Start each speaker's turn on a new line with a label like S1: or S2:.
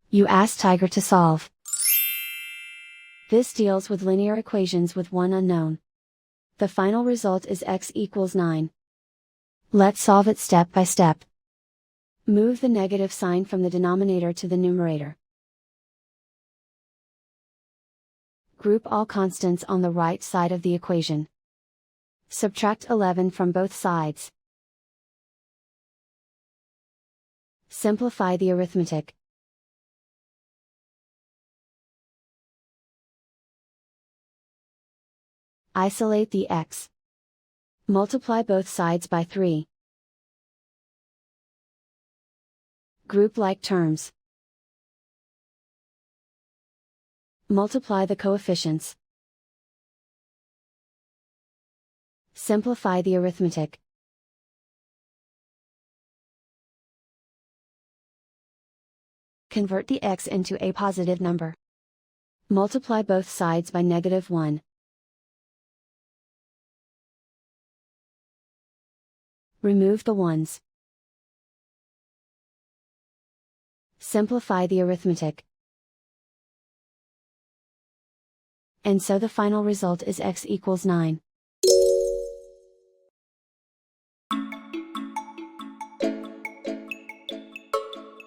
S1: You ask Tiger to solve. This deals with linear equations with one unknown. The final result is x equals 9. Let's solve it step by step. Move the negative sign from the denominator to the numerator. Group all constants on the right side of the equation. Subtract 11 from both sides. Simplify the arithmetic. Isolate the x. Multiply both sides by 3. Group like terms. Multiply the coefficients. Simplify the arithmetic. Convert the x into a positive number. Multiply both sides by -1. Remove the ones. Simplify the arithmetic. And so the final result is x equals 9.